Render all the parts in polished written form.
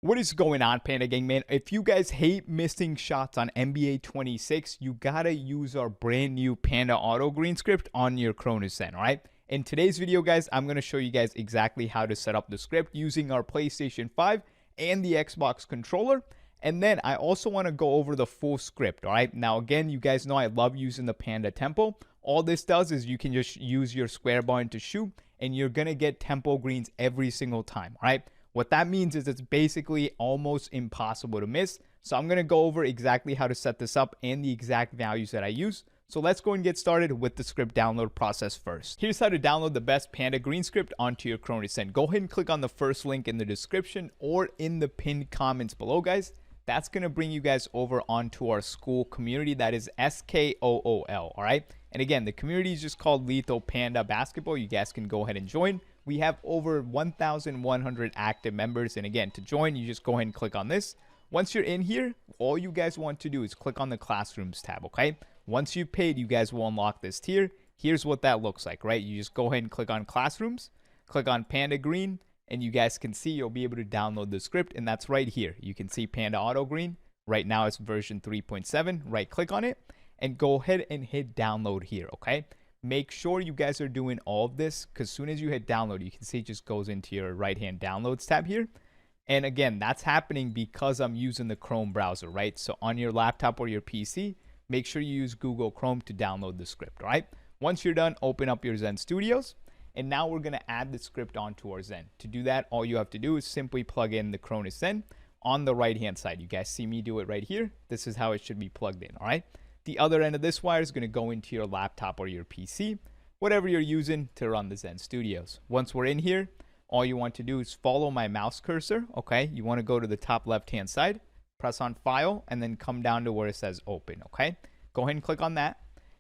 What is going on, Panda Gang, man? If you guys hate missing shots on NBA 26, you gotta use our brand new Panda Auto Green script on your Cronus Zen, all right? In today's video, guys, I'm gonna show you guys exactly how to set up the script using our PlayStation 5 and the Xbox controller. And then I also want to go over the full script, all right? Now, again, you guys know I love using the Panda Tempo. All this does is you can just use your square button to shoot, and you're gonna get tempo greens every single time, all right? What that means is it's basically almost impossible to miss. So I'm going to go over exactly how to set this up and the exact values that I use. So let's go and get started with the script download process first. Here's how to download the best Panda Green script onto your Cronus Zen. Go ahead and click on the first link in the description or in the pinned comments below, guys. That's going to bring you guys over onto our school community. That is SKOOL, all right? And again, the community is just called Lethal Panda Basketball. You guys can go ahead and join. We have over 1,100 active members. And again, to join, you just go ahead and click on this. Once you're in here, all you guys want to do is click on the Classrooms tab, okay? Once you've paid, you guys will unlock this tier. Here's what that looks like, right? You just go ahead and click on Classrooms, click on Panda Green, and you guys can see you'll be able to download the script, and that's right here. You can see Panda Auto Green. Right now it's version 3.7. Right click on it and go ahead and hit download here, okay? Make sure you guys are doing all of this, because as soon as you hit download, you can see it just goes into your right hand downloads tab here. And again, that's happening because I'm using the Chrome browser, right? So on your laptop or your PC, make sure you use Google Chrome to download the script, all right? Once you're done, open up your Zen Studios. And now we're going to add the script onto our Zen. To do that, all you have to do is simply plug in the Cronus Zen on the right hand side. You guys see me do it right here. This is how it should be plugged in, all right? The other end of this wire is going to go into your laptop or your PC, whatever you're using to run the Zen Studios. Once we're in here, all you want to do is follow my mouse cursor, okay? You want to go to the top left-hand side, press on File, and then come down to where it says Open, okay? Go ahead and click on that,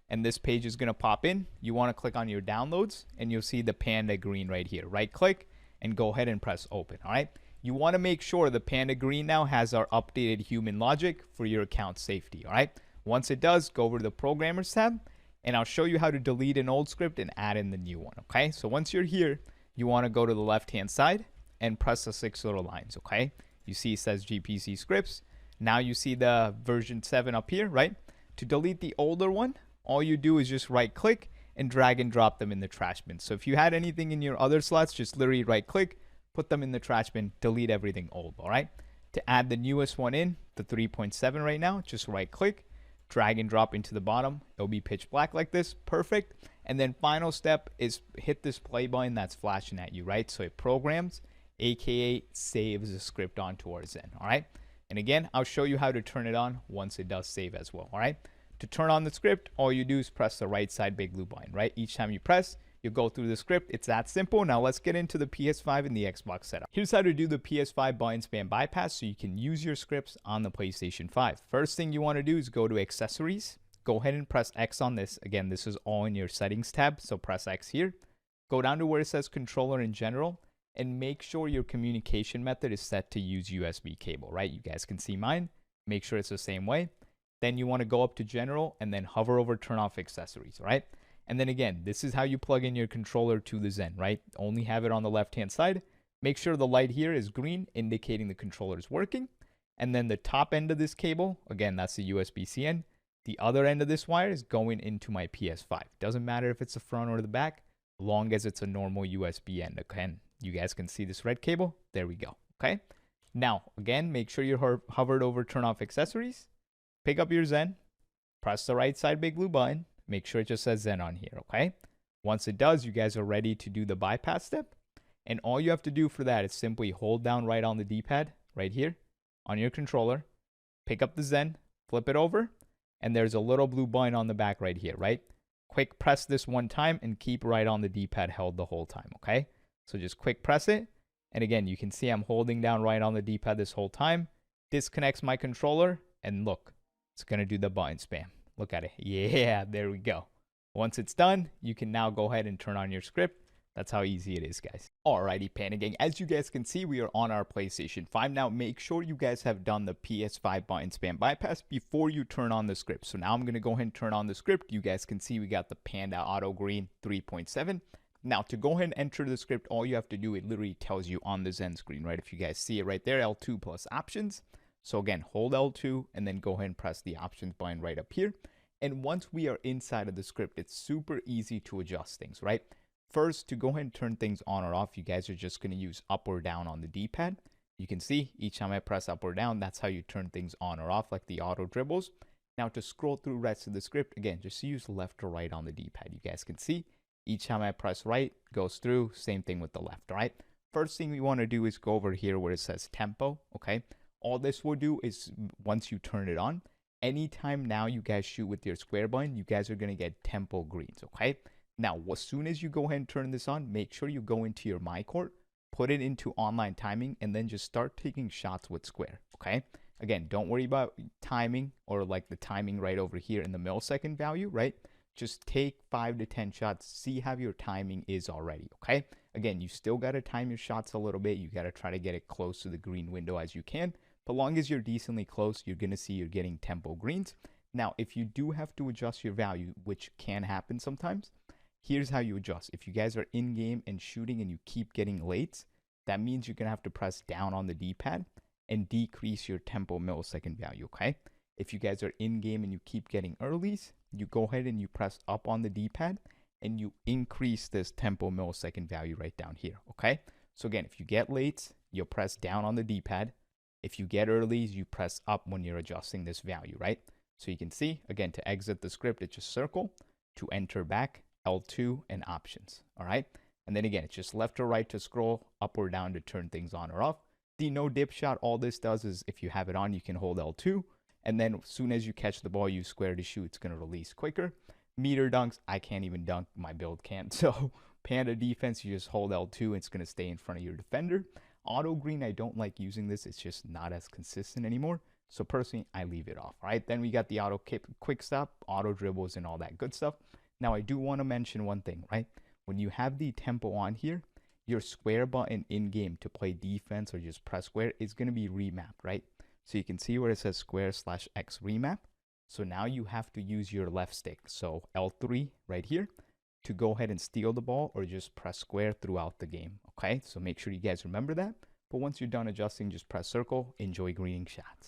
and this page is going to pop in. You want to click on your downloads, and you'll see the Panda Green right here. Right-click, and go ahead and press Open, all right? You want to make sure the Panda Green now has our updated human logic for your account safety, all right? Once it does, go over to the Programmers tab, and I'll show you how to delete an old script and add in the new one, okay? So once you're here, you want to go to the left-hand side and press the 6 little lines, okay? You see it says GPC scripts. Now you see the version 7 up here, right? To delete the older one, all you do is just right-click and drag and drop them in the trash bin. So if you had anything in your other slots, just literally right-click, put them in the trash bin, delete everything old, all right? To add the newest one in, the 3.7 right now, just right-click, drag and drop into the bottom. It'll be pitch black like this. Perfect. And then final step is hit this play button that's flashing at you, right? So it programs, aka saves the script onto our Zen, all right? And again, I'll show you how to turn it on once it does save as well, all right? To turn on the script, all you do is press the right side big blue button, right? Each time you press, you go through the script. It's that simple. Now let's get into the PS5 and the Xbox setup. Here's how to do the PS5 button spam bypass so you can use your scripts on the PlayStation 5. First thing you want to do is go to accessories. Go ahead and press X on this. Again, this is all in your settings tab, so press X here. Go down to where it says controller in general and make sure your communication method is set to use USB cable, right? You guys can see mine. Make sure it's the same way. Then you want to go up to general and then hover over turn off accessories, right? And then again, this is how you plug in your controller to the Zen, right? Only have it on the left-hand side. Make sure the light here is green, indicating the controller is working. And then the top end of this cable, again, that's the USB-C end. The other end of this wire is going into my PS5. Doesn't matter if it's the front or the back, long as it's a normal USB end. Again, you guys can see this red cable. There we go, okay? Now, again, make sure you're hovered over turn off accessories. Pick up your Zen. Press the right side big blue button. Make sure it just says Zen on here, okay? Once it does, you guys are ready to do the bypass step. And all you have to do for that is simply hold down right on the D-pad, right here, on your controller. Pick up the Zen, flip it over, and there's a little blue button on the back right here, right? Quick press this one time and keep right on the D-pad held the whole time, okay? So just quick press it. And again, you can see I'm holding down right on the D-pad this whole time. Disconnects my controller, and look, it's going to do the button spam. Look at it. Yeah, there we go. Once it's done, you can now go ahead and turn on your script. That's how easy it is, guys. Alrighty, Panda Gang. As you guys can see, we are on our PlayStation 5 now. Make sure you guys have done the PS5 button spam bypass before you turn on the script. So now I'm going to go ahead and turn on the script. You guys can see we got the Panda Auto Green 3.7. Now, to go ahead and enter the script, all you have to do, it literally tells you on the Zen screen, right? If you guys see it right there, L2 plus options. So again, hold L2 and then go ahead and press the options button right up here. And once we are inside of the script, it's super easy to adjust things, right? First, to go ahead and turn things on or off, you guys are just going to use up or down on the D-pad. You can see each time I press up or down, that's how you turn things on or off, like the auto dribbles. Now to scroll through the rest of the script, again, just use left or right on the D-pad. You guys can see each time I press right, goes through, same thing with the left, all right? First thing we want to do is go over here where it says tempo, okay? All this will do is once you turn it on, anytime now you guys shoot with your square button, you guys are going to get tempo greens, okay? Now, as soon as you go ahead and turn this on, make sure you go into your My Court, put it into online timing, and then just start taking shots with square, okay? Again, don't worry about timing or like the timing right over here in the millisecond value, right? Just take 5 to 10 shots, see how your timing is already, okay? Again, you still got to time your shots a little bit. You got to try to get it close to the green window as you can. But long as you're decently close, you're going to see you're getting tempo greens. Now, if you do have to adjust your value, which can happen sometimes, here's how you adjust. If you guys are in game and shooting and you keep getting lates, that means you're going to have to press down on the D-pad and decrease your tempo millisecond value, okay? If you guys are in game and you keep getting earlies, you go ahead and you press up on the D-pad and you increase this tempo millisecond value right down here, okay? So again, if you get lates, you'll press down on the D-pad. If you get earlies, you press up when you're adjusting this value, right? So you can see, again, to exit the script, it's just circle. To enter back, L2 and options, all right? And then again, it's just left or right to scroll, up or down to turn things on or off. The no dip shot, all this does is if you have it on, you can hold L2. And then as soon as you catch the ball, use square to shoot. It's going to release quicker. Meter dunks, I can't even dunk. My build can't. So Panda defense, you just hold L2. It's going to stay in front of your defender. Auto green, I don't like using this. It's just not as consistent anymore. So personally, I leave it off. All right. Then we got the auto quick stop, auto dribbles, and all that good stuff. Now, I do want to mention one thing, right? When you have the tempo on here, your square button in game to play defense or just press square is going to be remapped, right? So you can see where it says square/X remap. So now you have to use your left stick. So L3 right here to go ahead and steal the ball or just press square throughout the game. Okay, so make sure you guys remember that. But once you're done adjusting, just press circle. Enjoy greening shots.